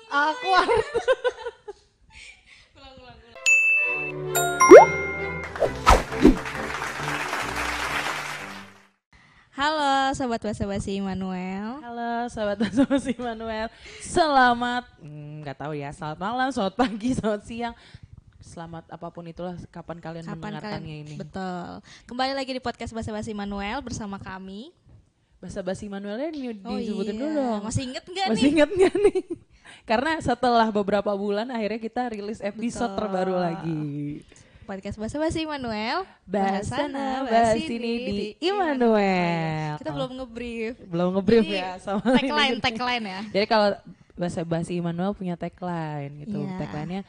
Awkward. Ulang. Halo sobat basa-basi Immanuel. Halo sahabat Basa-Basi Immanuel. Selamat nggak tahu ya, selamat malam, selamat pagi, selamat siang. Selamat apapun itulah kapan kalian mendengarkannya ini. Betul. Kembali lagi di podcast Basa-Basi Immanuel bersama kami. Basa-Basi Immanuelnya disebutin dulu dong. Masih inget nggak nih? Masih inget nggak nih? Karena setelah beberapa bulan akhirnya kita rilis episode Betul. terbaru lagi. Podcast Basa-Basi Immanuel. Bahas sana, bahas sini di Immanuel. Kita belum nge-brief. Belum nge-brief Jadi, ya sama Tagline ya. Jadi kalau Basa-Basi Immanuel punya tagline gitu. Iya. Tagline-nya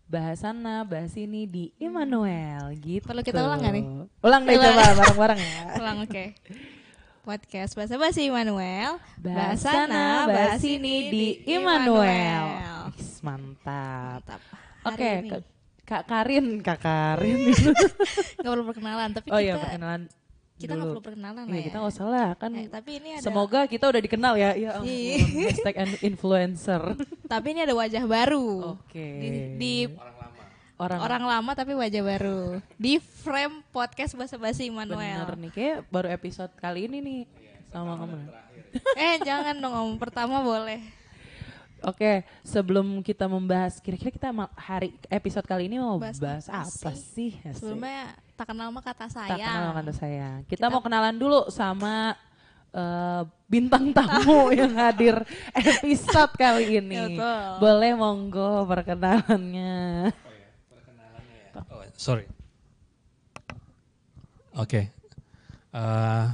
bahas sana, bahas ini di Immanuel gitu. Perlu kita ulang nggak nih? Ulang deh coba bareng-bareng ya. Ulang oke. Podcast Basa-Basi Immanuel. Bahas sana, bahas ini di Immanuel. Mantap. Mantap. Oke, Hari ini. Kak Karin. Gak perlu perkenalan, tapi Oh kita iya, perkenalan kita nggak dulu. perlu perkenalan Iya, lah ya. kita nggak usah lah kan. Tapi ini ada. Semoga kita udah dikenal ya. Ya ampun, Iya. hashtag influencer. Tapi ini ada wajah baru. Oke. Di orang lama tapi wajah baru. Di frame podcast Basa-Basi Bener Immanuel. nih, kayak baru episode kali ini nih sama kamu. Jangan dong om, pertama boleh. Oke, sebelum kita membahas, kira-kira kita hari episode kali ini mau Bahas bahas apa apa sih? Asik. Sebelumnya tak kenal mah kata saya. Tak kenal kata saya. Kita mau kenalan dulu sama bintang tamu yang hadir episode kali ini. Betul. Boleh monggo perkenalannya. Oh, sorry. Oke.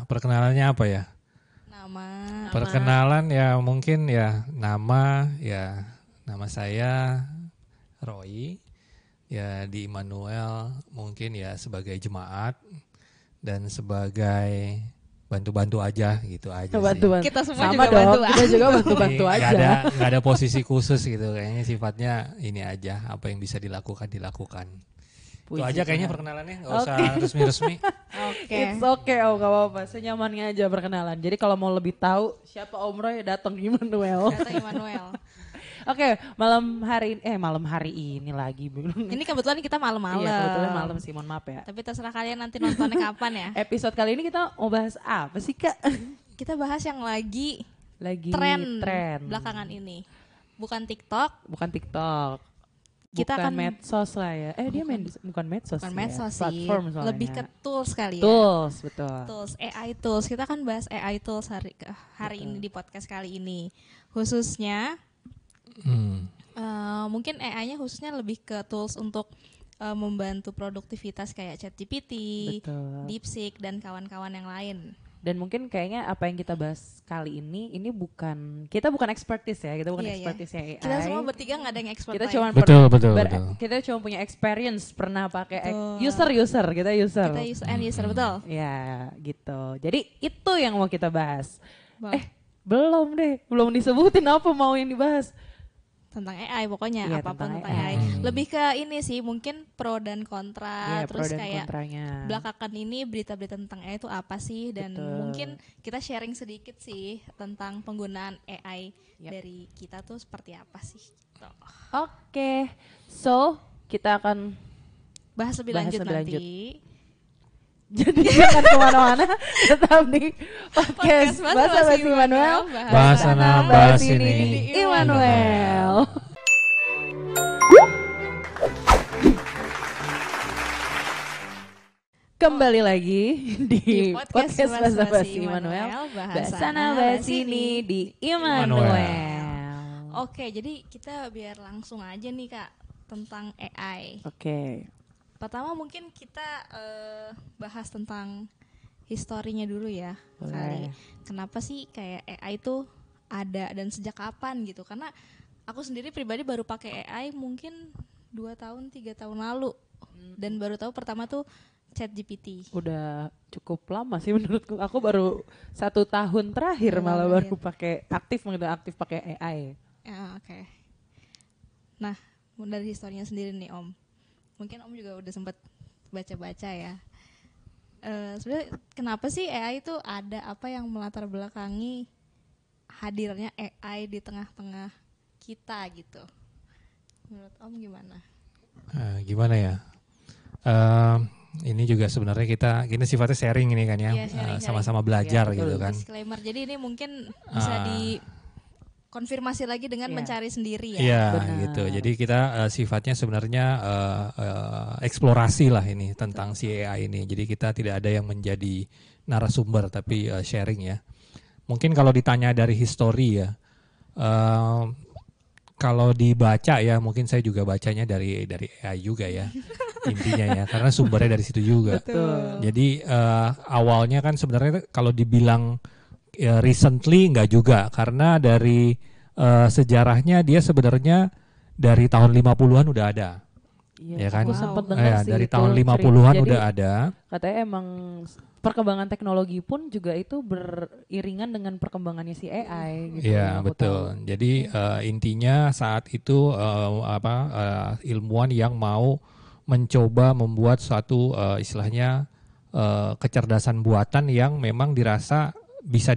Perkenalannya apa ya? Nama. Perkenalan ya mungkin ya nama saya Roy. Ya di Immanuel mungkin ya sebagai jemaat dan sebagai bantu-bantu aja gitu aja sih. Bantu-bantu. Kita semua Sama juga dong, bantu. kita juga bantu-bantu Jadi, aja. nggak ada posisi khusus gitu, kayaknya sifatnya ini aja, apa yang bisa dilakukan. Itu Puji aja kayaknya Tuhan. perkenalannya, nggak usah resmi-resmi. Oke. It's okay, oh gak apa-apa, senyamannya aja perkenalan. Jadi kalau mau lebih tahu siapa Om Roy, datang Immanuel. Kata Immanuel. Oke, malam hari ini lagi. Ini kebetulan kita malam-malam. Iya, kebetulan malam sih, mohon maaf ya. Tapi terserah kalian nanti nontonnya kapan ya. Episode kali ini kita mau bahas apa sih Kak? Kita bahas yang lagi Lagi tren belakangan belakangan ini. Bukan TikTok, Bukan TikTok. Kita bukan akan- medsos lah ya. Dia main bukan medsos. bukan ya. medsos sih. Platform soalnya. Lebih ke tools kali ya. tools, betul. Tools, AI tools. Kita akan bahas AI tools hari ini di podcast kali ini. Khususnya mungkin AI-nya khususnya lebih ke tools untuk membantu produktivitas kayak ChatGPT, Betul. DeepSeek dan kawan-kawan yang lain. Dan mungkin kayaknya apa yang kita bahas kali ini kita bukan expertise ya, kita bukan Iya, iya. expertise AI. Kita semua bertiga nggak ada yang expert Kita lain. cuma Betul. kita cuma punya experience pernah pakai Betul. user kita user. Kita user betul. Ya, gitu. Jadi itu yang mau kita bahas. Boleh. Belum disebutin apa mau yang dibahas. Tentang AI pokoknya Iya, apapun tentang tentang AI. AI. Lebih ke ini sih mungkin pro dan kontra, Iya, terus pro dan kayak kontranya. belakangan ini berita-berita tentang AI itu apa sih, dan Betul. mungkin kita sharing sedikit sih tentang penggunaan AI Yap. dari kita tuh seperti apa sih gitu. Oke. So, kita akan Bahas lebih Bahas lanjut lebih nanti. jadi jangan kemana-mana, tetap di podcast Basa-Basi Immanuel. Bahas sana, bahas ini ini. di Immanuel. Kembali lagi di podcast Basa-Basi Immanuel. Bahas sana, bahas ini di Immanuel. Oke, jadi kita biar langsung aja nih Kak tentang AI. Oke. Pertama mungkin kita bahas tentang historinya dulu ya. Boleh. Kali. Kenapa sih kayak AI itu ada dan sejak kapan gitu? Karena aku sendiri pribadi baru pakai AI mungkin 2 tahun 3 tahun lalu. Dan baru tahu pertama tuh ChatGPT. Udah cukup lama sih menurutku. Aku baru 1 tahun terakhir Tahun malah terakhir. baru pakai aktif pakai AI. Ya, oke. Nah, dari historinya sendiri nih Om. Mungkin Om juga udah sempat baca-baca ya. Sebenarnya kenapa sih AI itu ada, apa yang melatar belakangi hadirnya AI di tengah-tengah kita gitu. Menurut Om gimana? Gimana ya? Ini juga sebenarnya kita sifatnya sharing ini kan ya, Iya, sama-sama belajar gitu kan. Disclaimer. Jadi ini mungkin bisa dikonfirmasi lagi dengan mencari sendiri ya. Iya gitu. Jadi kita sifatnya sebenarnya eksplorasi lah ini tentang si AI ini. Jadi kita tidak ada yang menjadi narasumber tapi sharing ya. Mungkin kalau ditanya dari histori ya, kalau dibaca ya mungkin saya juga bacanya dari AI juga ya intinya ya, karena sumbernya dari situ juga. Betul. Jadi awalnya kan sebenarnya kalau dibilang recently nggak juga, karena dari sejarahnya dia sebenarnya dari tahun 50-an udah ada. Iya, Ya kan? aku sempat dengar sih dari itu tahun cerita. 50-an Jadi, udah ada. katanya emang perkembangan teknologi pun juga itu beriringan dengan perkembangannya si AI gitu. Iya betul. Jadi intinya saat itu ilmuwan yang mau mencoba membuat suatu istilahnya kecerdasan buatan yang memang dirasa bisa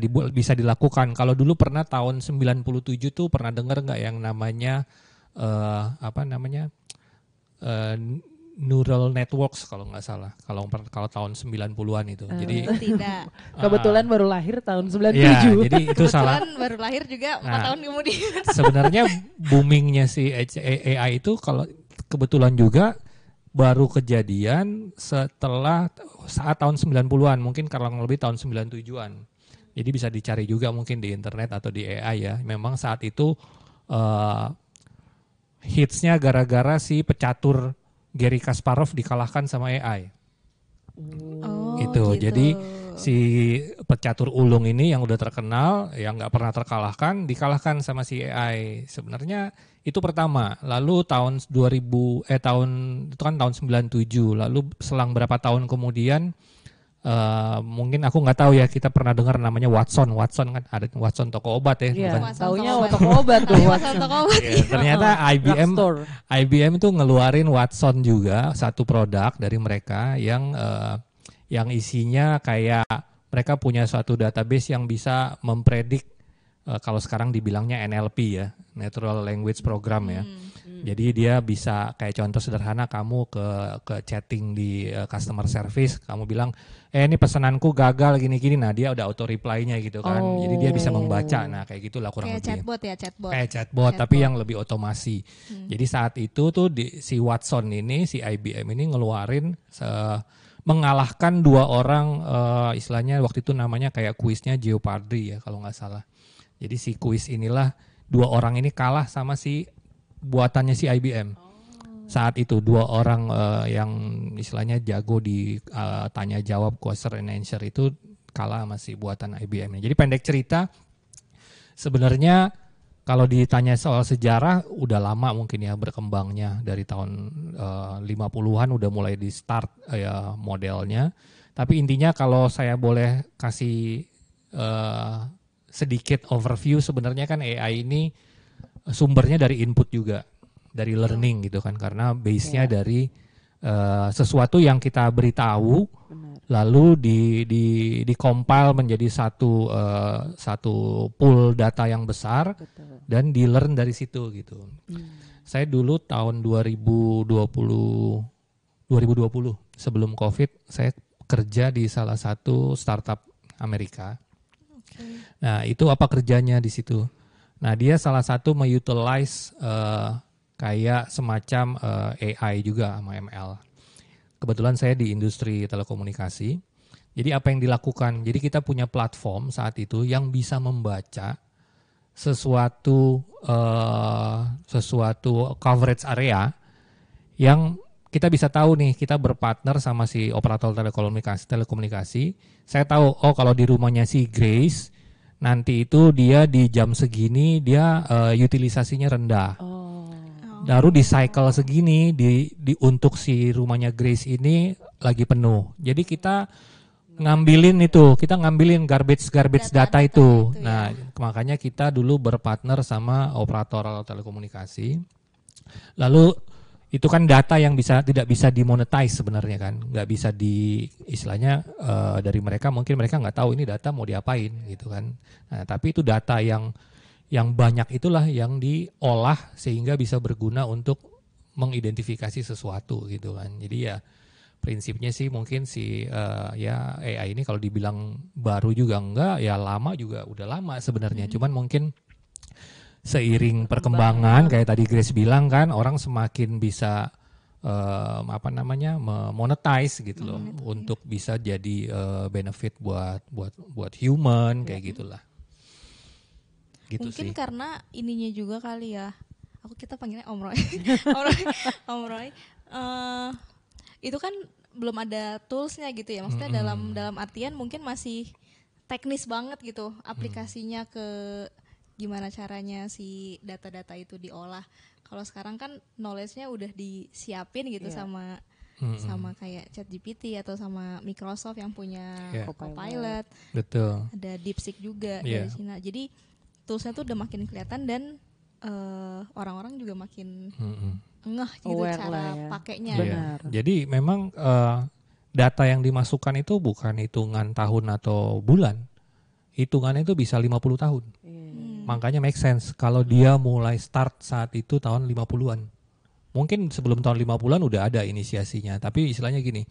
dilakukan. Kalau dulu pernah tahun 97 tuh pernah dengar nggak yang namanya neural networks kalau nggak salah. Kalau tahun 90-an itu. Jadi Tidak. Kebetulan baru lahir tahun 97. ya, jadi itu salah. Kebetulan baru lahir juga 4 tahun kemudian. Sebenarnya boomingnya si AI itu kalau kebetulan juga baru kejadian setelah saat tahun 90-an, mungkin kurang lebih tahun 97-an. Jadi bisa dicari juga mungkin di internet atau di AI ya. Memang saat itu hitsnya gara-gara si pecatur Garry Kasparov dikalahkan sama AI. Gitu. Jadi si pecatur ulung ini yang udah terkenal, yang nggak pernah terkalahkan, dikalahkan sama si AI. Sebenarnya itu pertama. Lalu tahun 2000 tahun itu kan tahun 97. Lalu selang berapa tahun kemudian mungkin aku nggak tahu ya, kita pernah dengar namanya Watson kan, ada Watson toko obat ya. Iya, Bukan? taunya toko obat tuh. Ya, ternyata IBM itu ngeluarin Watson juga, satu produk dari mereka yang isinya kayak mereka punya suatu database yang bisa mempredik kalau sekarang dibilangnya NLP ya, Natural Language Program ya. Jadi dia bisa kayak contoh sederhana, kamu ke chatting di customer service, kamu bilang ini pesananku gagal gini-gini, nah dia udah auto reply-nya gitu kan. Jadi dia bisa membaca, nah kayak gitulah kurang kayak lebih. Chatbot ya, chatbot. Kayak chatbot tapi yang lebih otomasi. Jadi saat itu tuh si Watson ini, si IBM ini ngeluarin mengalahkan 2 orang, istilahnya waktu itu namanya kayak kuisnya Jeopardy ya kalau nggak salah. Jadi si kuis inilah 2 orang ini kalah sama si buatannya si IBM. Saat itu 2 orang yang istilahnya jago di tanya jawab question and answer itu kalah sama si buatan IBM. Jadi pendek cerita, sebenarnya kalau ditanya soal sejarah udah lama mungkin ya berkembangnya, dari tahun 50-an udah mulai di start modelnya. Tapi intinya kalau saya boleh kasih sedikit overview, sebenarnya kan AI ini sumbernya dari input juga, dari learning gitu kan, karena base-nya dari sesuatu yang kita beritahu, lalu di compile menjadi satu pool data yang besar. Betul. Dan di learn dari situ gitu. Saya dulu tahun 2020 sebelum COVID, saya kerja di salah satu startup Amerika. Nah itu apa kerjanya di situ? Nah dia salah satu mengutilize kayak semacam AI juga sama ML. Kebetulan saya di industri telekomunikasi. Jadi apa yang dilakukan? Jadi kita punya platform saat itu yang bisa membaca sesuatu coverage area yang kita bisa tahu nih, kita berpartner sama si operator telekomunikasi. Saya tahu, kalau di rumahnya si Grace nanti itu dia di jam segini dia utilisasinya rendah. Baru di cycle segini untuk si rumahnya Grace ini lagi penuh. Jadi kita ngambilin garbage data itu. Nah, makanya kita dulu berpartner sama operator telekomunikasi. Lalu itu kan data yang tidak bisa dimonetize sebenarnya kan, nggak bisa istilahnya dari mereka mungkin mereka nggak tahu ini data mau diapain gitu kan. Nah, tapi itu data yang banyak itulah yang diolah sehingga bisa berguna untuk mengidentifikasi sesuatu gitu kan. Jadi ya prinsipnya sih mungkin ya AI ini kalau dibilang baru juga enggak, ya lama juga udah lama sebenarnya. Cuman mungkin seiring perkembangan kayak tadi Grace bilang kan, orang semakin bisa monetize gitu loh, untuk bisa jadi benefit buat human kayak gitulah. Gitu mungkin sih. karena ininya juga kali ya. Kita panggilnya Om Roy. Om Roy. Itu kan belum ada toolsnya gitu ya. Maksudnya dalam artian mungkin masih teknis banget gitu aplikasinya ke gimana caranya si data-data itu diolah. Kalau sekarang kan knowledge-nya udah disiapin gitu sama kayak ChatGPT atau sama Microsoft yang punya Copilot. Betul. Ada DeepSeek juga dari Cina. Jadi toolsnya tuh udah makin kelihatan dan orang-orang juga makin ngeh gitu cara pakainya. Benar. Jadi memang data yang dimasukkan itu bukan hitungan tahun atau bulan. Hitungannya itu bisa 50 tahun. Makanya make sense kalau dia mulai start saat itu tahun 50-an. Mungkin sebelum tahun 50-an udah ada inisiasinya, tapi istilahnya gini,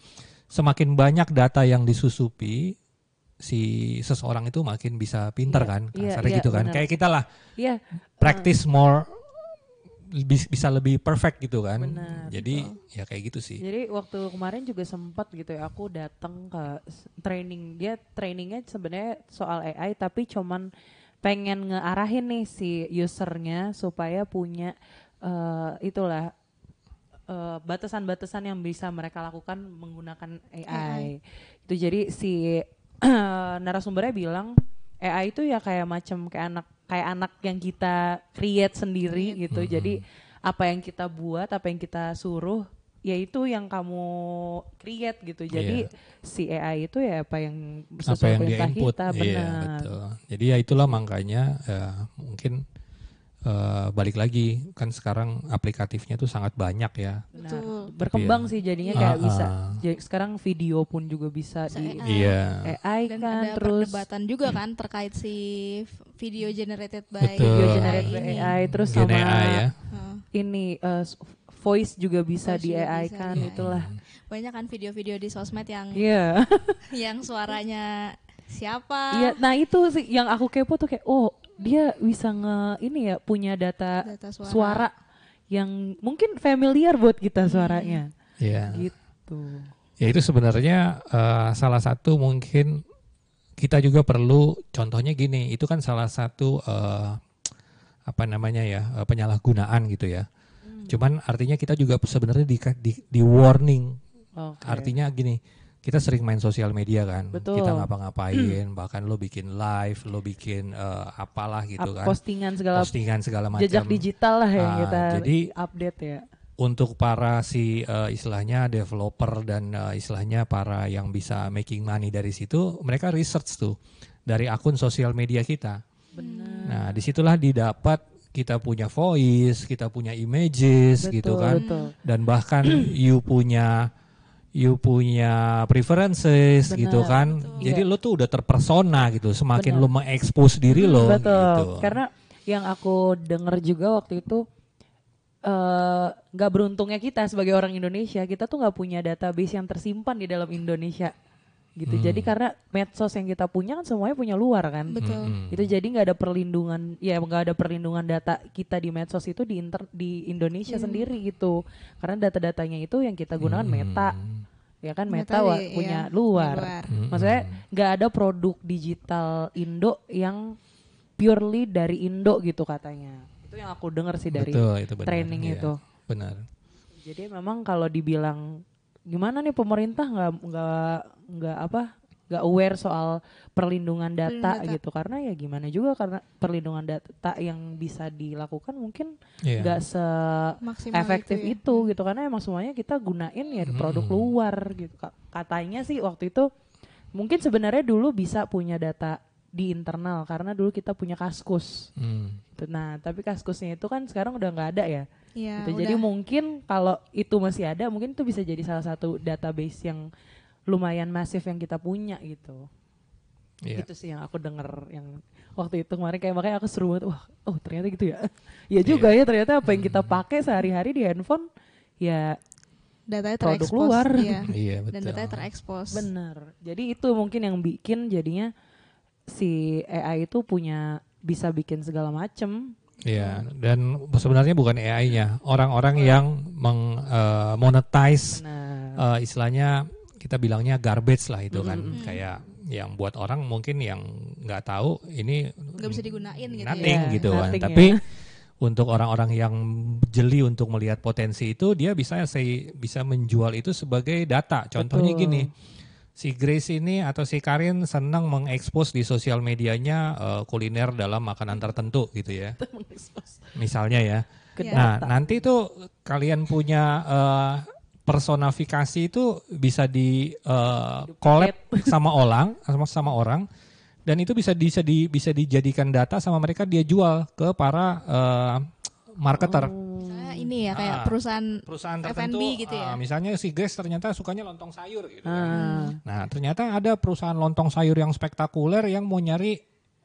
semakin banyak data yang disusupi, si seseorang itu makin bisa pintar kan, kasarnya gitu kan. Bener. Kayak kita lah, practice more, bisa lebih perfect gitu kan. Bener, jadi ya kayak gitu sih. Jadi waktu kemarin juga sempat gitu ya, aku datang ke training, trainingnya sebenarnya soal AI tapi cuman pengen ngearahin nih si usernya supaya punya batasan-batasan yang bisa mereka lakukan menggunakan AI. Itu jadi si narasumbernya bilang AI itu ya kayak anak yang kita create sendiri gitu. Jadi apa yang kita buat, apa yang kita suruh, ya itu yang kamu create gitu. Jadi si AI itu ya apa yang sesuai perintah kita, benar. Betul. Jadi ya itulah makanya mungkin balik lagi kan sekarang aplikatifnya tuh sangat banyak ya. Betul. Berkembang sih jadinya kayak bisa. Jadi sekarang video pun juga bisa di AI dan kan, ada terus perdebatan juga kan terkait si video generated by AI terus Gen sama AI ya. Ini voice juga bisa di AI kan, itulah. Banyak kan video-video di sosmed yang yang suaranya siapa. Iya, nah itu sih yang aku kepo tuh kayak dia bisa punya data suara yang mungkin familiar buat kita suaranya. Gitu. Ya itu sebenarnya salah satu mungkin kita juga perlu, contohnya gini, itu kan salah satu penyalahgunaan gitu ya. Cuman artinya kita juga sebenarnya di warning. Artinya gini, kita sering main sosial media kan. Betul. Kita ngapa-ngapain, bahkan lo bikin live, lo bikin apalah gitu kan. Postingan segala macam. Jejak digital lah yang kita jadi, update ya. Untuk para istilahnya developer dan istilahnya para yang bisa making money dari situ, mereka research tuh dari akun sosial media kita. Benar. Nah, disitulah didapat kita punya voice, kita punya images, gitu kan. Dan bahkan you punya preferences. Bener, gitu kan. Jadi lo tuh udah terpersona gitu. Semakin lo mengekspos diri lo. Betul. Gitu. Karena yang aku denger juga waktu itu gak beruntungnya kita sebagai orang Indonesia, kita tuh gak punya database yang tersimpan di dalam Indonesia gitu. Jadi karena medsos yang kita punya kan semuanya punya luar kan. Betul. Itu jadi nggak ada perlindungan data kita di medsos itu di Indonesia sendiri gitu. Karena data-datanya itu yang kita gunakan Meta. Ya kan Meta punya luar. Maksudnya nggak ada produk digital Indo yang purely dari Indo gitu katanya. Itu yang aku dengar sih dari training itu. Benar. Jadi memang kalau dibilang gimana nih pemerintah nggak aware soal perlindungan data gitu, karena ya gimana juga karena perlindungan data yang bisa dilakukan mungkin nggak se-efektif itu gitu, karena emang semuanya kita gunain ya produk luar gitu. Katanya sih waktu itu mungkin sebenarnya dulu bisa punya data di internal karena dulu kita punya Kaskus. Nah, tapi Kaskusnya itu kan sekarang udah nggak ada ya. Iya, Gitu. Jadi mungkin kalau itu masih ada, mungkin itu bisa jadi salah satu database yang lumayan masif yang kita punya gitu. Iya. Itu sih yang aku denger yang waktu itu kemarin kayak makanya aku seru banget. Wah, oh ternyata gitu ya. Ya juga ya ternyata apa yang kita pakai sehari-hari di handphone ya datanya produk terekspos. luar. Iya. Iya, Dan betul. datanya terekspos. Bener. Jadi itu mungkin yang bikin jadinya si AI itu punya bisa bikin segala macem. Iya, dan sebenarnya bukan AI-nya, orang-orang yang monetize Benar. istilahnya kita bilangnya garbage lah itu kan, kayak yang buat orang mungkin yang nggak tahu ini Nggak bisa digunain gitu nothing ya. gitu kan, Nothing tapi ya. untuk orang-orang yang jeli untuk melihat potensi itu dia bisa menjual itu sebagai data. Contohnya Betul. gini. Si Grace ini atau si Karin senang mengekspos di sosial medianya kuliner dalam makanan tertentu gitu ya. Misalnya ya. Iya. Nah, nanti tuh kalian punya personifikasi itu bisa di collab sama orang dan itu bisa dijadikan data sama mereka dia jual ke para marketer. Misalnya ini ya kayak perusahaan tertentu, F&B gitu ya. misalnya si Grace ternyata sukanya lontong sayur gitu kan. Ah. Nah ternyata ada perusahaan lontong sayur yang spektakuler yang mau nyari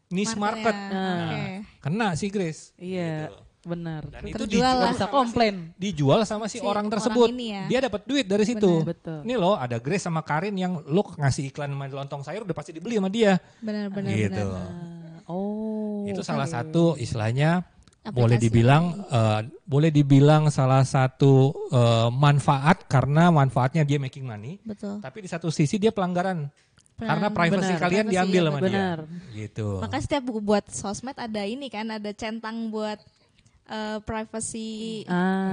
niche market. Oke. Kena si Grace. Iya, Gitu. benar. Dan itu Terjual dijual lah. Bisa komplain. dijual sama si orang orang tersebut. ini ya. Dia dapat duit dari situ. Betul. Ini loh ada Grace sama Karin yang lo ngasih iklan sama lontong sayur udah pasti dibeli sama dia. Benar-benar. Gitu. Oh. Itu salah satu istilahnya Aplikasi. boleh dibilang salah satu manfaat karena manfaatnya dia making money. Betul. Tapi di satu sisi dia pelanggaran. Karena privacy Benar. kalian Privacy, diambil ya, sama benar. dia. Gitu. Makanya setiap buku buat sosmed ada ini kan, ada centang buat privacy.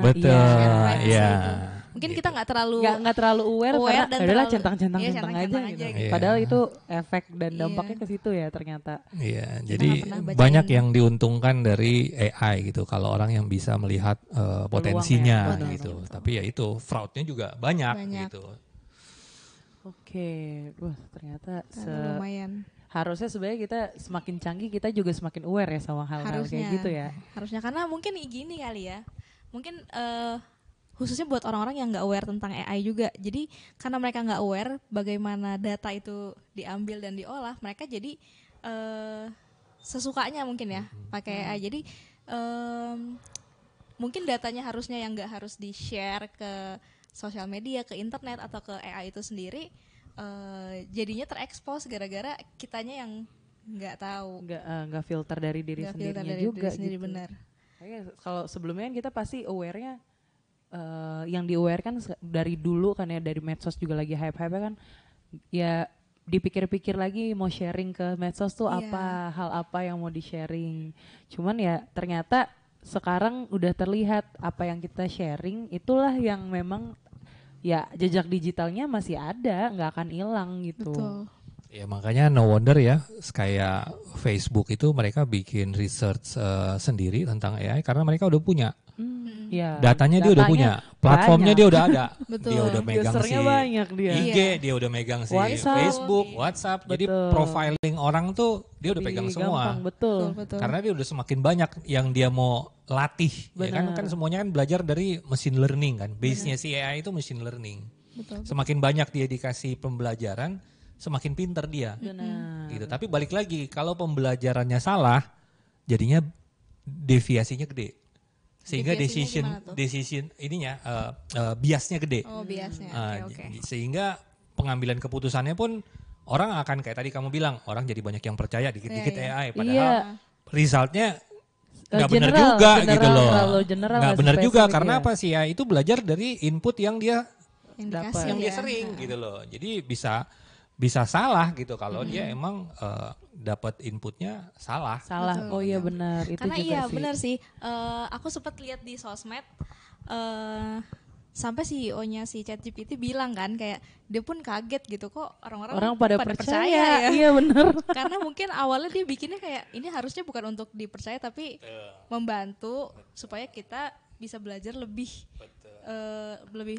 Betul. Iya. privacy Iya. itu. Mungkin kita nggak terlalu Nggak terlalu aware karena dan adalah terlalu- centang-centang iya, centang aja centang-centang gitu. aja gitu. Padahal itu efek dan Iya. dampaknya ke situ ya ternyata. Iya, jadi nggak pernah bacain. banyak yang diuntungkan dari AI gitu kalau orang yang bisa melihat potensinya Peluangnya, gitu. betul. Tapi ya itu fraudnya juga banyak. Banyak. Gitu. Oke, wah ternyata karena lumayan. harusnya sebenarnya kita semakin canggih kita juga semakin aware ya sama hal-hal Harusnya. kayak gitu ya. Harusnya karena mungkin gini kali ya. Mungkin khususnya buat orang-orang yang nggak aware tentang AI juga. Jadi karena mereka nggak aware bagaimana data itu diambil dan diolah, mereka jadi sesukanya mungkin ya pakai AI. Jadi mungkin datanya harusnya yang nggak harus di-share ke sosial media, ke internet atau ke AI itu sendiri, jadinya terekspos gara-gara kitanya yang nggak tahu. Nggak filter dari diri Nggak filter sendirinya dari juga diri sendiri, gitu. benar. Kayaknya kalau sebelumnya kan kita pasti aware-nya yang di-aware kan dari dulu kan ya, dari medsos juga lagi hype-hype kan ya, dipikir-pikir lagi mau sharing ke medsos tuh Iya. apa, hal apa yang mau di-sharing. Cuman ya ternyata sekarang udah terlihat apa yang kita sharing itulah yang memang ya jejak digitalnya masih ada, nggak akan hilang gitu. Betul. Ya makanya no wonder ya kayak Facebook itu mereka bikin research sendiri tentang AI karena mereka udah punya. Ya, Datanya dia udah punya, platformnya dia udah ada. Betul. Dia udah megang Usernya si banyak dia. IG, dia udah megang si WhatsApp. Facebook, WhatsApp. Jadi Betul. profiling orang tuh dia udah pegang semua. Gampang, betul. Betul. Karena dia udah semakin banyak yang dia mau latih. Ya kan, Benar. kan semuanya kan belajar dari machine learning kan. Base-nya si AI itu machine learning. Betul. Semakin banyak dia dikasih pembelajaran, semakin pinter dia. Benar. Gitu. Tapi balik lagi, kalau pembelajarannya salah, jadinya deviasinya gede. Sehingga Deviasinya gimana tuh? decision ininya biasnya gede. Oh, biasnya. Oke. Sehingga pengambilan keputusannya pun orang akan kayak tadi kamu bilang, orang jadi banyak yang percaya dikit-dikit Iya, AI. Padahal Iya. resultnya nggak benar General, juga general, gitu loh. terlalu general, Nggak nggak benar juga spesifik, karena ya. apa sih ya? Itu belajar dari input yang dia Yang Dapat. dikasih yang dia ya. sering gitu loh. Jadi bisa salah gitu kalau dia emang dapat inputnya salah. Salah. Betul, Oh iya betul. benar, itu Karena juga iya sih. benar sih. Aku sempat lihat di sosmed sampai CEO-nya si ChatGPT bilang kan kayak dia pun kaget gitu kok orang-orang Orang pada percaya. ya. Iya benar. Karena mungkin awalnya dia bikinnya kayak ini harusnya bukan untuk dipercaya tapi membantu supaya kita bisa belajar lebih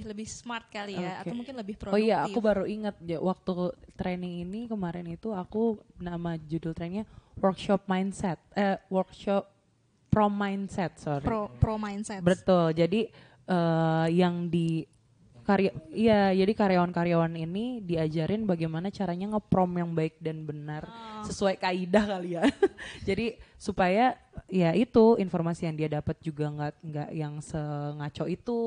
lebih smart kali ya, Oke. atau mungkin lebih Oh produktif. iya, aku baru ingat ya, waktu training ini kemarin itu aku nama judul trainingnya workshop mindset, workshop pro mindset, sorry. pro mindset. Betul. Jadi yang di iya, jadi karyawan-karyawan ini diajarin bagaimana caranya ngeprom yang baik dan benar sesuai kaidah kali ya. Jadi supaya ya itu informasi yang dia dapat juga nggak yang sengaco itu.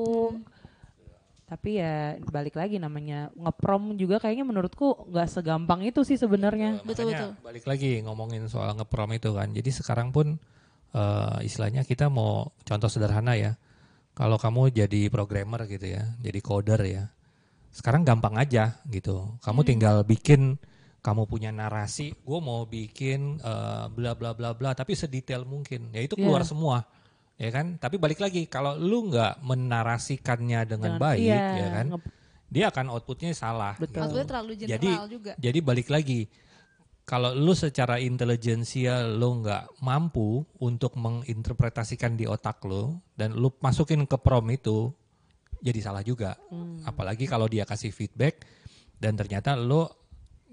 Tapi ya balik lagi namanya ngeprom juga kayaknya menurutku nggak segampang itu sih sebenarnya. Betul, Makanya betul. balik lagi ngomongin soal ngeprom itu kan. Jadi sekarang pun istilahnya kita mau contoh sederhana ya. Kalau kamu jadi programmer gitu ya, jadi coder ya. Sekarang gampang aja gitu. Kamu tinggal bikin, kamu punya narasi, gue mau bikin bla bla bla bla, tapi sedetail mungkin. Ya itu keluar semua, ya kan? Tapi balik lagi, kalau lu nggak menarasikannya dengan baik, ya kan? Dia akan outputnya salah. Betul. Gitu. Maksudnya terlalu general juga. Jadi balik lagi. Kalau lu secara intelijensial lu nggak mampu untuk menginterpretasikan di otak lu dan lu masukin ke prom itu, jadi salah juga. Apalagi kalau dia kasih feedback dan ternyata lu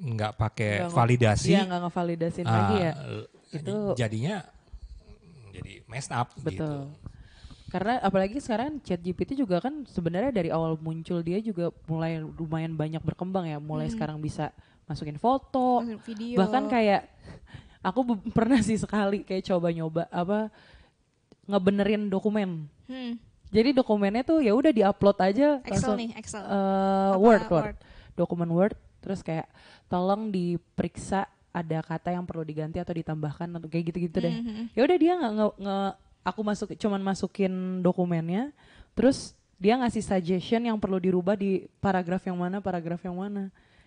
nggak pakai validasi. Iya, nggak ngevalidasin lagi ya. Itu jadinya jadi messed up. betul. Gitu. Karena apalagi sekarang ChatGPT juga kan sebenarnya dari awal muncul dia juga mulai lumayan banyak berkembang ya. Mulai sekarang bisa masukin foto, Video. bahkan kayak aku pernah sih sekali kayak coba nyoba ngebenerin dokumen. Jadi dokumennya tuh ya udah diupload aja Excel langsung nih, Excel. Word, dokumen Word, terus kayak tolong diperiksa ada kata yang perlu diganti atau ditambahkan atau kayak gitu-gitu deh. Ya udah dia aku cuman masukin dokumennya, terus dia ngasih suggestion yang perlu dirubah di paragraf yang mana.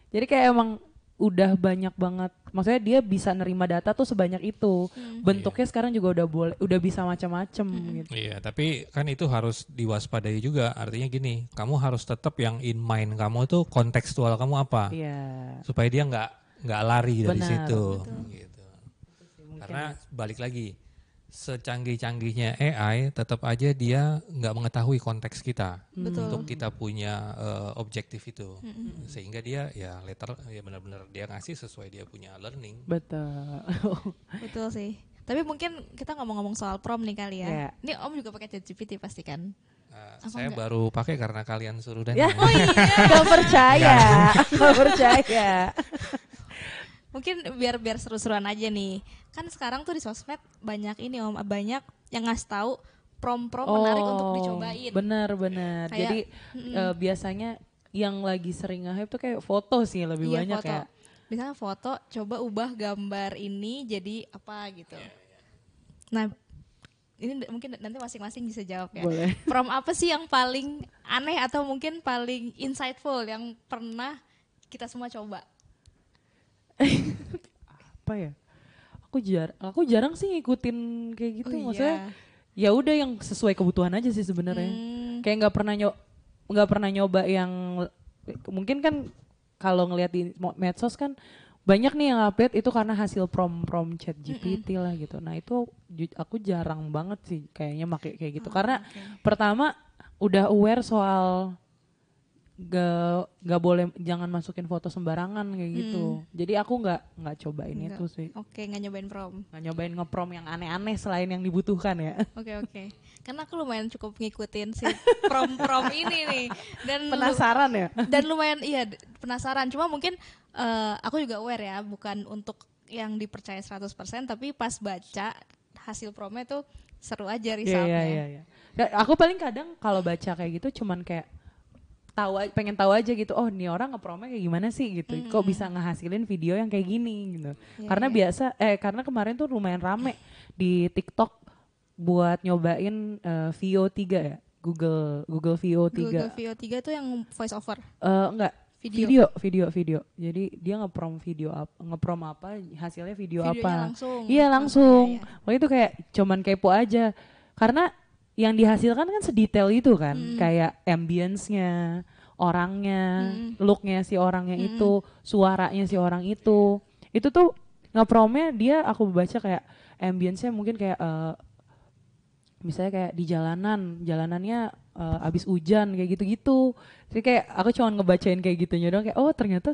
Jadi kayak emang udah banyak banget, maksudnya dia bisa nerima data tuh sebanyak itu. Bentuknya sekarang juga udah bisa macam-macam gitu. Iya, tapi kan itu harus diwaspadai juga. Artinya gini, kamu harus tetap yang in mind kamu tuh kontekstual kamu apa, Iya. supaya dia nggak lari dari Benar. situ. Gitu. Karena balik lagi, secanggih-canggihnya AI, tetap aja dia nggak mengetahui konteks kita untuk kita punya objektif itu, sehingga dia ya benar-benar dia ngasih sesuai dia punya learning. Betul. Betul sih. Tapi mungkin kita ngomong-ngomong soal prom nih kali ya. Iya. Ini Om juga pakai ChatGPT pasti kan? Saya baru pakai karena kalian suruh dan Ya, gak percaya. Mungkin biar seru-seruan aja nih. Kan sekarang tuh di sosmed banyak ini Om, banyak yang ngasih tahu prom-prom menarik untuk dicobain. Benar. Kayak, Jadi biasanya yang lagi sering nge-hype tuh kayak foto sih lebih banyak foto. ya. Misalnya foto, coba ubah gambar ini jadi apa gitu. Nah, ini mungkin nanti masing-masing bisa jawab ya. Boleh. Prom apa sih yang paling aneh atau mungkin paling insightful yang pernah kita semua coba? Apa ya? Aku jarang sih ngikutin kayak gitu. Maksudnya ya udah yang sesuai kebutuhan aja sih sebenarnya. Kayak nggak pernah nyoba yang mungkin kan kalau ngelihat di medsos kan banyak nih yang update itu karena hasil prom ChatGPT lah gitu. Nah itu aku jarang banget sih kayaknya pakai kayak gitu. Karena pertama udah aware soal gak boleh, jangan masukin foto sembarangan kayak gitu. Jadi aku nggak cobain itu sih. Oke, nggak nyobain prom. Nggak nyobain ngeprom yang aneh-aneh selain yang dibutuhkan ya. Oke. Karena aku lumayan cukup ngikutin si prom ini nih. Dan Penasaran ya? Dan lumayan penasaran. Cuma mungkin aku juga aware ya, bukan untuk yang dipercaya 100%, tapi pas baca hasil promnya tuh seru aja resultnya. Iya. Aku paling kadang kalau baca kayak gitu cuman kayak pengen tahu aja gitu, oh nih orang ngepromnya kayak gimana sih gitu, kok bisa ngehasilin video yang kayak gini gitu. Karena karena kemarin tuh lumayan rame di TikTok buat nyobain VO 3 ya, Google VO 3. Google VO 3 tuh yang voice over? Enggak, video. Jadi dia ngeprom apa, hasilnya videonya apa. Langsung. Iya langsung. Iya. Waktu itu kayak cuman kepo aja. Karena yang dihasilkan kan sedetail itu kan, kayak ambience-nya, orangnya, look-nya si orangnya itu, suaranya si orang itu. Itu tuh ngepromnya dia, aku baca kayak ambience-nya mungkin kayak misalnya kayak di jalanannya abis hujan kayak gitu-gitu. Jadi kayak aku cuma ngebacain kayak gitunya doang kayak oh ternyata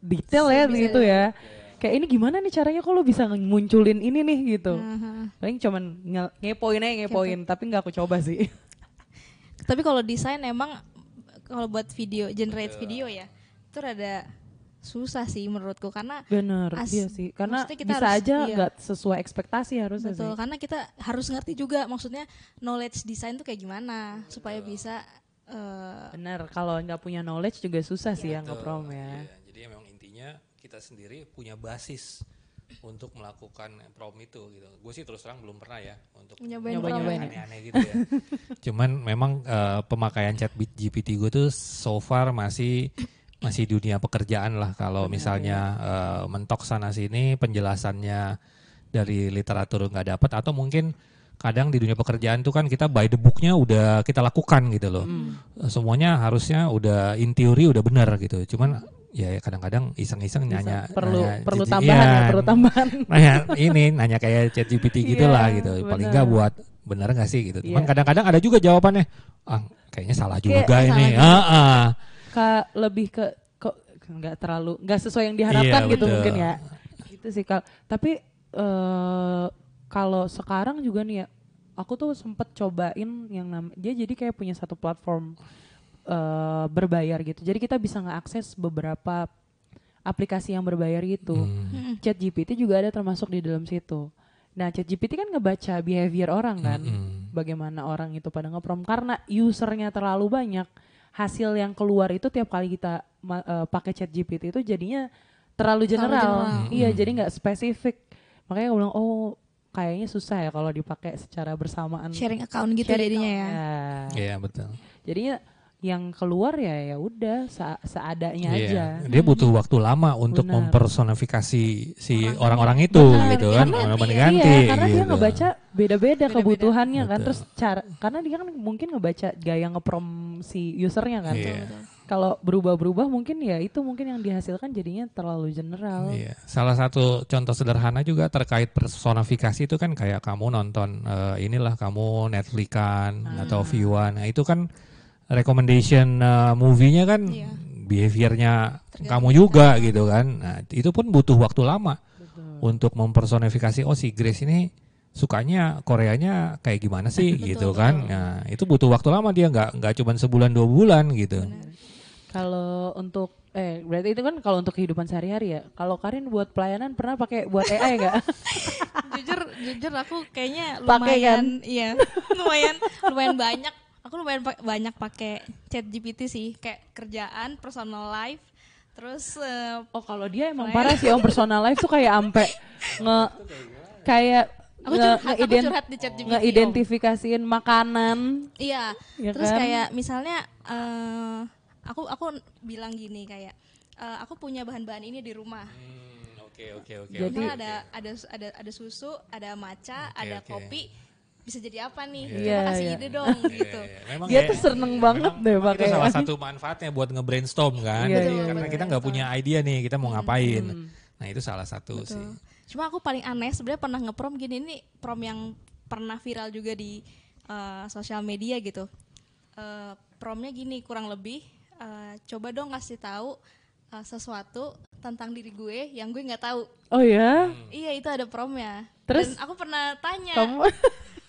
detail ya gitu ya. Kayak ini gimana nih caranya kok lo bisa munculin ini nih gitu. Paling cuman ngepoin tapi nggak aku coba sih. Tapi kalau desain emang kalau buat video, generate video ya, itu rada susah sih menurutku karena bener iya sih karena maksudnya kita bisa harus, aja iya. nggak sesuai ekspektasi harusnya betul sih. karena kita harus ngerti juga maksudnya knowledge desain tuh kayak gimana supaya bisa Bener kalau nggak punya knowledge juga susah sih yang Betul, nge-prom ya. iya. Jadi memang intinya kita sendiri punya basis untuk melakukan prom itu gitu. Gue sih terus terang belum pernah ya untuk Nyobain prom. aneh-aneh gitu ya. Cuman memang pemakaian chat GPT gue tuh so far masih dunia pekerjaan lah. Kalau misalnya mentok sana sini penjelasannya dari literatur nggak dapat atau mungkin kadang di dunia pekerjaan tuh kan kita by the book-nya udah kita lakukan gitu loh. Semuanya harusnya udah in theory udah benar gitu. Cuman ya kadang-kadang iseng-iseng nanya perlu tambahan perlu tambahan. Nanya kayak ChatGPT gitulah gitu. Paling nggak buat benar nggak sih gitu. Cuman kadang-kadang ada juga jawabannya. Kayaknya salah juga ini. Lebih ke kok nggak sesuai yang diharapkan gitu betul. mungkin ya. Gitu sih tapi kalau sekarang juga nih ya, aku tuh sempet cobain yang dia jadi kayak punya satu platform berbayar gitu. Jadi kita bisa ngeakses beberapa aplikasi yang berbayar gitu. ChatGPT juga ada termasuk di dalam situ. Nah, ChatGPT kan ngebaca behavior orang kan, bagaimana orang itu pada nge-prom karena usernya terlalu banyak. Hasil yang keluar itu tiap kali kita pakai ChatGPT itu jadinya terlalu general. Iya, jadi nggak spesifik. Makanya aku bilang kayaknya susah ya kalau dipakai secara bersamaan. sharing account gitu jadinya ya. Iya betul. Jadinya yang keluar ya udah seadanya aja. Dia butuh waktu lama untuk mempersonifikasi si orang-orang itu gitu kan, orang ganti. Iya, karena gitu. dia ngebaca beda-beda kebutuhannya kan, terus karena dia kan mungkin ngebaca gaya ngeprom si usernya kan. Kalau berubah-berubah mungkin ya itu mungkin yang dihasilkan jadinya terlalu general. Iya. Salah satu contoh sederhana juga terkait personifikasi itu kan kayak kamu nonton kamu Netflix-an atau view-an. Nah, itu kan recommendation movie-nya kan behaviornya kamu juga gitu kan. Nah, itu pun butuh waktu lama untuk mempersonifikasi si Grace ini sukanya Koreanya kayak gimana sih gitu kan. Nah, itu butuh waktu lama dia nggak cuma sebulan 2 bulan gitu. Kalau untuk berarti itu kan kalau untuk kehidupan sehari-hari ya. Kalau Karin buat pelayanan pernah pakai buat AI nggak? jujur aku kayaknya Pakai kan? Iya, lumayan banyak. Aku lumayan banyak pakai ChatGPT sih, kayak kerjaan, personal life, terus kalau dia emang parah sih personal life tuh kayak ampe aku curhat di ChatGPT. Ngeidentifikasiin makanan. Iya. Ya terus kan? kayak misalnya aku bilang gini kayak aku punya bahan-bahan ini di rumah. Oke. Jadi ada susu, ada matcha, ada kopi. Bisa jadi apa nih? Coba kasih ide dong gitu. Dia tuh seneng banget deh pakai. Itu salah satu manfaatnya buat nge-brainstorm kan. Karena kita nggak punya idea nih, kita mau ngapain. Nah, itu salah satu sih. Cuma aku paling aneh sebenarnya pernah nge-prom gini, ini prom yang pernah viral juga di sosial media gitu. Promnya gini kurang lebih, coba dong kasih tahu sesuatu tentang diri gue yang gue nggak tahu. Oh ya? Iya, itu ada promnya. Terus dan aku pernah tanya.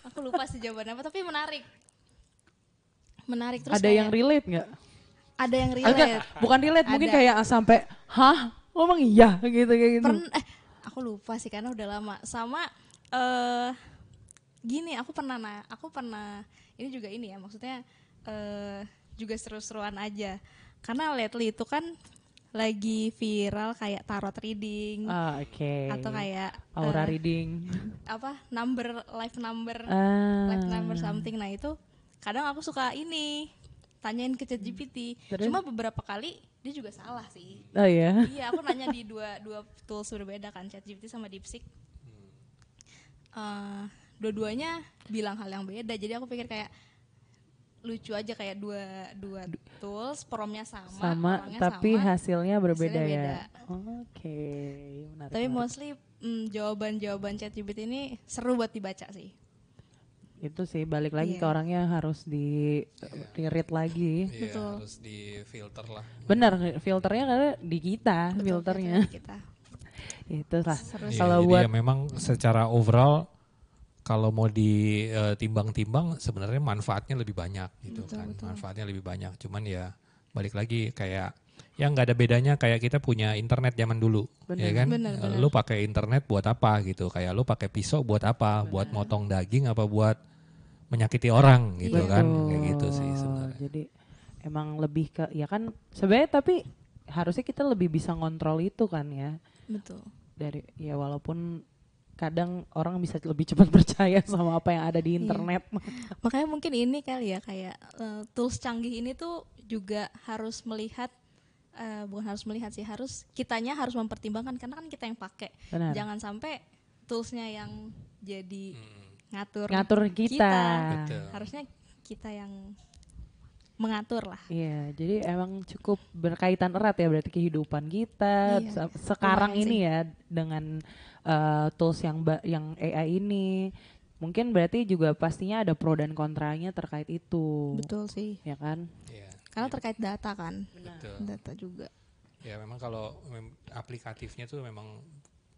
Aku lupa sih jawabannya apa, tapi menarik. Terus ada yang relate nggak? Ada yang relate. Bukan relate, mungkin kayak sampai, lo emang iya gitu kayak gitu. Aku lupa sih karena udah lama. Sama gini, aku pernah ini juga ini ya, maksudnya juga seru-seruan aja. Karena lately itu kan lagi viral kayak tarot reading, atau kayak aura reading, life number something. Nah itu kadang aku suka tanyain ke ChatGPT. Cuma beberapa kali dia juga salah sih. Oh iya. Iya, aku nanya di dua tools berbeda kan, ChatGPT sama DeepSeek. Dua-duanya bilang hal yang beda. Jadi aku pikir kayak lucu aja kayak dua tools, promnya sama tapi sama, hasilnya berbeda ya. Oke. Tapi mostly jawaban ChatGPT ini seru buat dibaca sih. Itu sih balik lagi Iya. ke orangnya harus di-read lagi. Iya, Betul. harus di filter lah. Benar, filternya karena di kita, Betul, filternya. kita. Itulah. Seru Iya, Kalau jadi buat ya memang secara overall kalau mau ditimbang-timbang sebenarnya manfaatnya lebih banyak gitu Betul, kan. betul. Manfaatnya lebih banyak. Cuman ya balik lagi kayak ya nggak ada bedanya kayak kita punya internet zaman dulu, ya kan? Benar, benar. Lu pakai internet buat apa gitu? Kayak lu pakai pisau buat apa? Buat motong daging apa buat menyakiti orang gitu Iya. kan? Kayak gitu sih sebenarnya. Jadi emang lebih ke ya kan sebenarnya, tapi harusnya kita lebih bisa ngontrol itu kan ya. Betul. Dari ya walaupun kadang orang bisa lebih cepat percaya sama apa yang ada di internet. Makanya mungkin ini kali ya kayak tools canggih ini tuh juga harus melihat bukan harus melihat sih, kitanya harus mempertimbangkan karena kan kita yang pakai. Benar. Jangan sampai toolsnya yang jadi Ngatur kita. Betul. Harusnya kita yang mengatur lah. Iya, jadi emang cukup berkaitan erat ya berarti kehidupan kita Iya. sekarang Lumayan ini ya dengan tools yang AI ini. Mungkin berarti juga pastinya ada pro dan kontranya terkait itu. Betul sih. Ya kan? Iya. Karena terkait data kan. Betul. Data juga. Ya memang kalau aplikatifnya tuh memang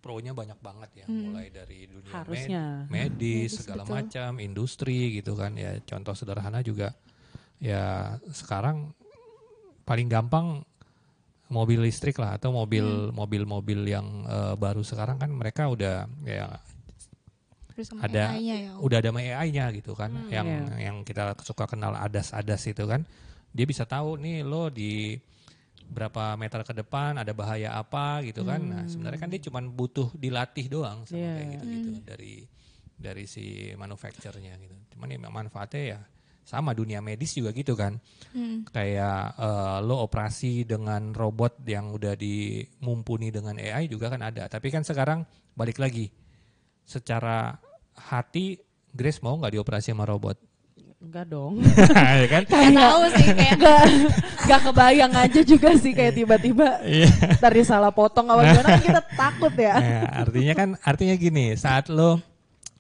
pro-nya banyak banget ya, mulai dari dunia Harusnya. medis, Medis, segala betul. macam, industri gitu kan ya. Contoh sederhana juga ya sekarang paling gampang mobil listrik lah atau mobil-mobil yang baru sekarang kan mereka udah ya Terus sama ada AI-nya ya. udah ada AI-nya gitu kan yang iya. yang kita suka kenal adas-adas itu kan dia bisa tahu nih lo di berapa meter ke depan ada bahaya apa gitu kan. Nah, sebenarnya kan dia cuma butuh dilatih doang sama Iya. kayak gitu-gitu dari si manufacturernya gitu. Cuman ya manfaatnya ya sama dunia medis juga gitu kan. Kayak lo operasi dengan robot yang udah dimumpuni dengan AI juga kan ada. Tapi kan sekarang balik lagi secara hati Grace mau nggak dioperasi sama robot? Enggak dong. Ya kan? Nggak tahu sih kayak Enggak kebayang aja juga sih kayak tiba-tiba tadi salah potong apa gimana kan kita takut ya. Nah, artinya gini, saat lo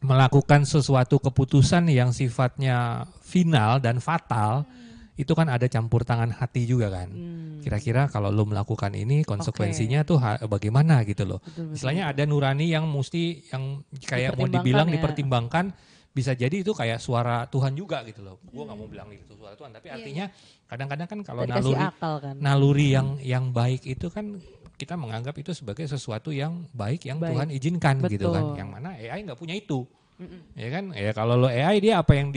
melakukan sesuatu keputusan yang sifatnya final dan fatal, itu kan ada campur tangan hati juga kan. Kira-kira kalau lo melakukan ini konsekuensinya tuh bagaimana gitu loh. Betul. Istilahnya ada nurani yang mesti yang kayak mau dibilang dipertimbangkan, bisa jadi itu kayak suara Tuhan juga gitu loh. Gue nggak mau bilang itu suara Tuhan, tapi artinya kadang-kadang kan kalau Dikasih akal kan. naluri yang baik itu kan kita menganggap itu sebagai sesuatu yang baik yang Tuhan izinkan gitu kan. Betul. Yang mana AI nggak punya itu. Ya kan? Ya kalau lo AI dia apa yang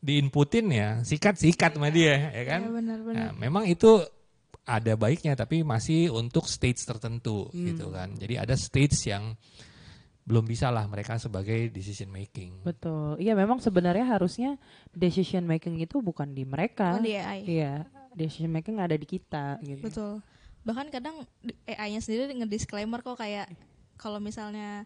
diinputin ya sikat sama dia ya kan. Ya, benar-benar. Nah, memang itu ada baiknya tapi masih untuk stage tertentu gitu kan. Jadi ada stage yang belum bisa lah mereka sebagai decision making. Betul. Iya memang sebenarnya harusnya decision making itu bukan di mereka. Bukan di AI. Iya, decision making ada di kita gitu. Betul. Bahkan kadang AI-nya sendiri nge-disclaimer kok kayak kalau misalnya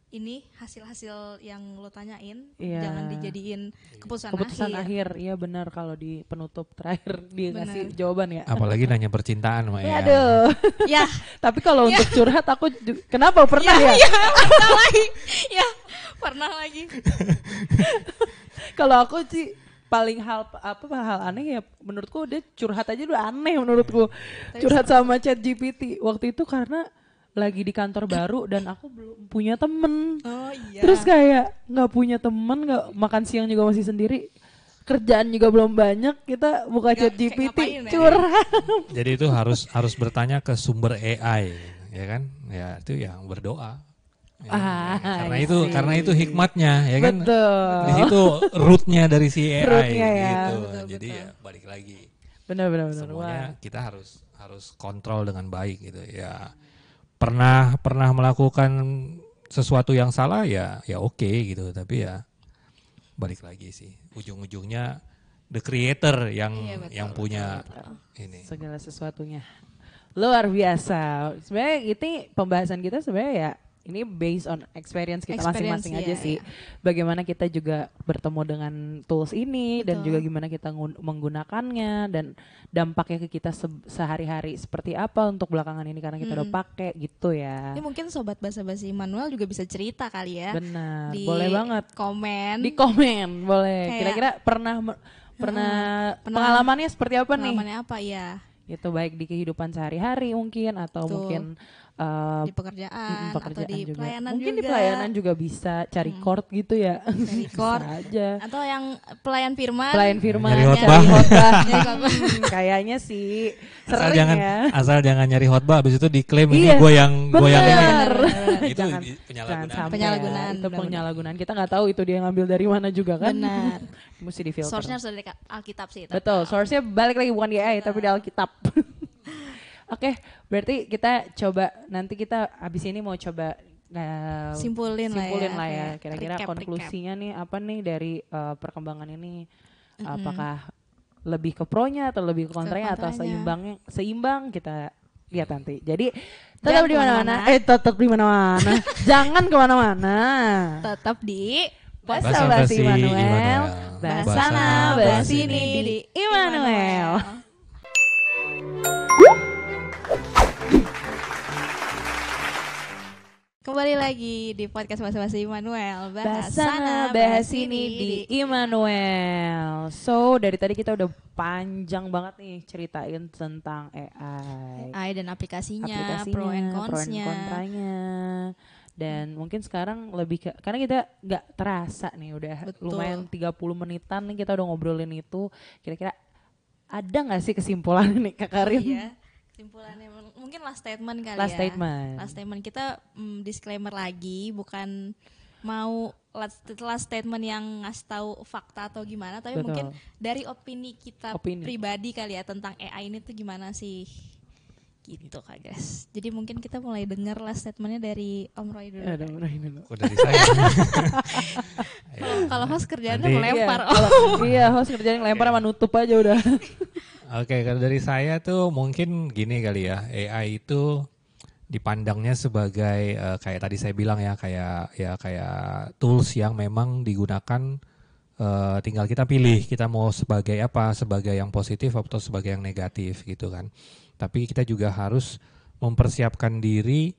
ini hasil-hasil yang lo tanyain Iya. jangan dijadiin keputusan akhir. Iya benar kalau di penutup terakhir dia Benar. ngasih jawaban ya. Apalagi nanya percintaan sama AI. Aduh. Ya, Tapi kalau untuk curhat aku kenapa pernah ya? pernah lagi. Ya, pernah lagi. Kalau aku sih paling hal aneh ya menurutku dia curhat aja udah aneh menurutku. Curhat sama ChatGPT waktu itu karena lagi di kantor baru dan aku belum punya temen. Oh iya. Terus kayak nggak punya temen, nggak makan siang juga masih sendiri, kerjaan juga belum banyak, kita buka Nggak, ChatGPT kayak ngapain ya? curhat. Jadi itu harus bertanya ke sumber AI, ya kan? Ya itu yang berdoa. Ya, karena itu hikmatnya, ya kan? Betul. Di situ rootnya dari si AI, Rootnya ya. gitu. Betul, Jadi betul. ya balik lagi. Benar. Semuanya kita harus kontrol dengan baik gitu. Ya pernah melakukan sesuatu yang salah ya oke gitu. Tapi ya balik lagi sih. Ujung-ujungnya the creator yang Iya, betul, yang punya ini. Segala sesuatunya luar biasa. Sebenarnya ini pembahasan kita sebenarnya ini based on experience kita Experience, masing-masing iya, aja sih. iya. Bagaimana kita juga bertemu dengan tools ini dan Betul. juga gimana kita menggunakannya dan dampaknya ke kita sehari-hari seperti apa untuk belakangan ini karena kita udah pakai gitu ya. Ini mungkin sobat basa-basi Manuel juga bisa cerita kali ya. Benar, Di boleh banget. komen. Di komen boleh. Kayak- Kira-kira pernah pengalamannya seperti apa nih? Pengalamannya apa ya? Itu baik di kehidupan sehari-hari mungkin atau Betul. mungkin Di pekerjaan, atau di juga. pelayanan Mungkin juga. di pelayanan juga bisa cari chord gitu ya. Cari chord. Bisa aja. Atau yang pelayan firman. Pelayan firman, Nyari nyari khotbah. khotbah. Nyari khotbah. Kayaknya sih Asal sering jangan ya. asal jangan nyari khotbah habis itu diklaim ini Iya, gue yang ini. bener. Itu Jangan penyalahgunaan. sampai Penyalahgunaan, ya. Itu benar-benar. penyalahgunaan. Kita nggak tahu itu dia ngambil dari mana juga kan. Benar. Mesti difilter. Source-nya harus dari Alkitab sih. tetap. Betul, source-nya balik lagi bukan di AI tapi di Alkitab. Oke, berarti kita coba nanti kita abis ini mau coba Simpulin lah ya, lah ya. kayak Kira-kira recap. konklusinya nih apa nih dari perkembangan ini? Apakah lebih ke pro-nya atau lebih ke kontranya atau kontranya. seimbang kita lihat nanti. Jadi tetap Jangan di mana-mana. kemana-mana. Tetap di mana-mana. Jangan kemana-mana. Tetap di Basa Basi Immanuel. Immanuel. Basana Basini di Immanuel. Kembali lagi di podcast Basa-Basi Immanuel. Basana Basini di Immanuel. So dari tadi kita udah panjang banget nih ceritain tentang AI. AI dan aplikasinya, Aplikasinya, pro and cons-nya. kontranya. Dan mungkin sekarang lebih ke, karena kita nggak terasa nih udah Betul. lumayan 30 menitan nih kita udah ngobrolin itu. Kira-kira ada nggak sih kesimpulan nih Kak Karin? Iya. Kesimpulannya mungkin last statement kali Last ya. statement. Last statement kita disclaimer lagi, bukan mau last statement yang ngasih tahu fakta atau gimana, tapi Betul. mungkin dari opini kita Opini. pribadi kali ya tentang AI ini tuh gimana sih. Gitu Kak guys. Jadi mungkin kita mulai dengar last statementnya dari Om Roy dulu. Ada mulai dulu. Kok dari saya? Kalau host kerjaannya Nanti- melempar. Iya, host kerjanya ngelempar sama nutup aja udah. Oke, kalau dari saya tuh mungkin gini kali ya, AI itu dipandangnya sebagai kayak tadi saya bilang ya kayak tools yang memang digunakan tinggal kita pilih kita mau sebagai apa, sebagai yang positif atau sebagai yang negatif gitu kan. Tapi kita juga harus mempersiapkan diri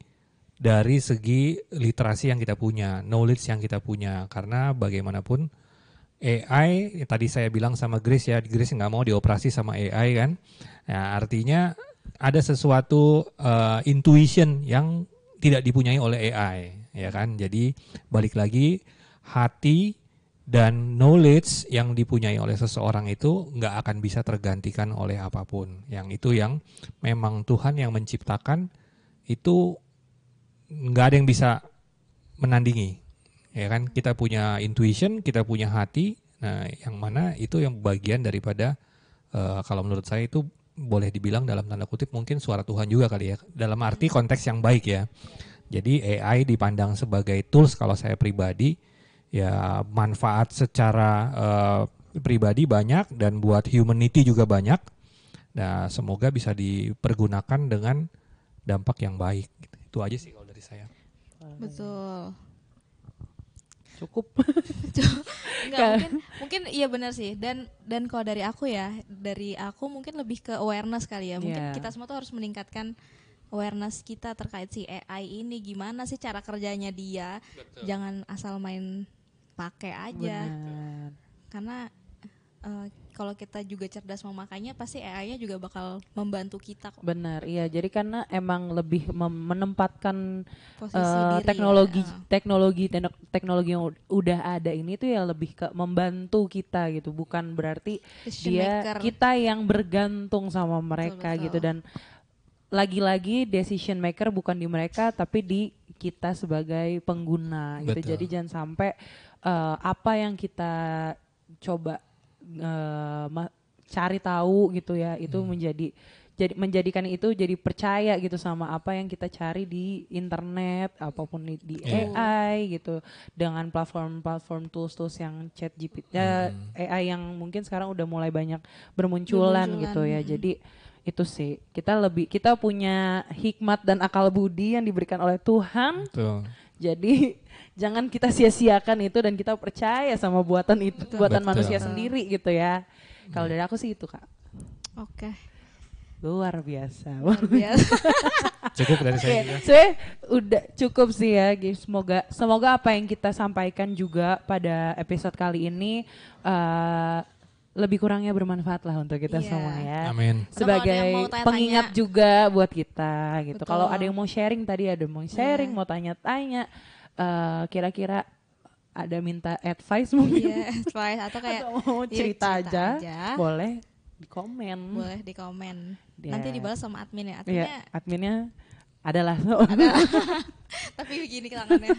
dari segi literasi yang kita punya, knowledge yang kita punya, karena bagaimanapun AI tadi saya bilang sama Grace ya, Grace nggak mau dioperasi sama AI kan. Nah, artinya ada sesuatu intuition yang tidak dipunyai oleh AI, ya kan? Jadi balik lagi hati dan knowledge yang dipunyai oleh seseorang itu nggak akan bisa tergantikan oleh apapun. Yang itu yang memang Tuhan yang menciptakan itu nggak ada yang bisa menandingi. Ya kan, kita punya intuition, kita punya hati. Nah, yang mana itu yang bagian daripada kalau menurut saya itu boleh dibilang dalam tanda kutip mungkin suara Tuhan juga kali ya. Dalam arti konteks yang baik ya. Jadi AI dipandang sebagai tools kalau saya pribadi ya manfaat secara pribadi banyak dan buat humanity juga banyak. Nah, semoga bisa dipergunakan dengan dampak yang baik. Itu aja sih kalau dari saya. Betul. Cukup. Enggak, mungkin iya benar sih, dan kalau dari aku mungkin lebih ke awareness kali ya. Mungkin Yeah. kita semua tuh harus meningkatkan awareness kita terkait si AI ini, gimana sih cara kerjanya dia. Betul. Jangan asal main pakai aja. Benar. Karena kalau kita juga cerdas memakainya, pasti AI-nya juga bakal membantu kita kok. Benar, iya. Jadi karena emang lebih menempatkan Posisi diri teknologi ya. teknologi yang udah ada ini tuh ya lebih ke membantu kita gitu, bukan berarti Decision dia maker. kita yang bergantung sama mereka Betul. gitu. Dan lagi-lagi decision maker bukan di mereka tapi di kita sebagai pengguna gitu. Betul. Jadi jangan sampai apa yang kita coba cari tahu gitu ya itu menjadikan itu jadi percaya gitu sama apa yang kita cari di internet apapun di AI gitu, dengan platform tools yang ChatGPT AI yang mungkin sekarang udah mulai banyak bermunculan gitu ya. Jadi Itu sih, kita punya hikmat dan akal budi yang diberikan oleh Tuhan. Betul. Jadi jangan kita sia-siakan itu dan kita percaya sama buatan itu, buatan Betul. manusia sendiri gitu ya. Kalau dari aku sih itu, Kak. Oke. Luar biasa. Luar biasa. Cukup dari saya Oke, juga. saya udah cukup sih ya, guys. Semoga apa yang kita sampaikan juga pada episode kali ini lebih kurangnya bermanfaat lah untuk kita Iya. semua ya. Amin. Atau kalau ada yang Sebagai mau tanya-tanya, pengingat juga buat kita gitu. Betul. Kalau ada yang mau sharing tadi, ada mau sharing, Iya. mau tanya-tanya, kira-kira ada minta advice mungkin, Iya, advice atau kayak atau mau iya, cerita aja, boleh di komen. Boleh di komen. Dia- Nanti dibalas sama admin ya. Iya, Adminnya adminnya adalah tapi begini tangannya.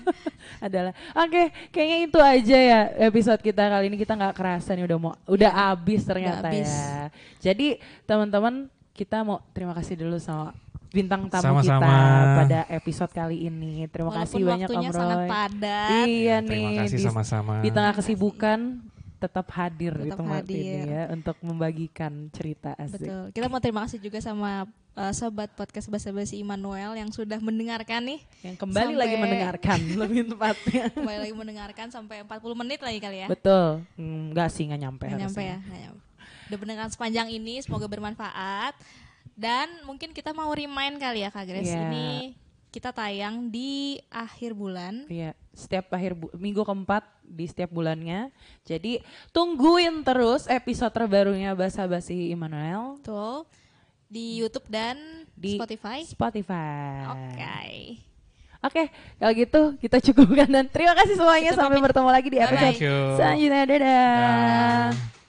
adalah. Oke, kayaknya itu aja ya episode kita kali ini. Kita nggak kerasa nih udah habis ternyata habis. ya. Jadi teman-teman, kita mau terima kasih dulu sama bintang tamu Sama-sama. kita pada episode kali ini. Terima Walaupun kasih banyak Om waktunya Roy. sangat padat. Iya nih, Terima kasih sama-sama. di tengah kesibukan tetap hadir di Tetap tempat ini hadir. ya untuk membagikan cerita asik. Betul. Kita mau terima kasih juga sama sobat podcast Basa-Basi Immanuel yang sudah mendengarkan nih. Yang kembali lagi Sampai- mendengarkan lebih tepatnya. Kembali lagi mendengarkan sampai 40 menit lagi kali ya. Betul. Enggak sih, nggak nyampe. Nggak nyampe harusnya. ya. Nggak nyampe. Udah mendengarkan sepanjang ini, semoga bermanfaat. Dan mungkin kita mau remind kali ya Kak Grace, Iya. ini kita tayang di akhir bulan. Iya, setiap minggu keempat di setiap bulannya. Jadi tungguin terus episode terbarunya Basa-Basi Immanuel Tuh di YouTube dan di Spotify. Spotify. Oke. Oke, kalau gitu kita cukupkan dan terima kasih semuanya. Kita Sampai pamit. bertemu lagi di Bye-bye. episode Thank you. selanjutnya. Dadah. Dah.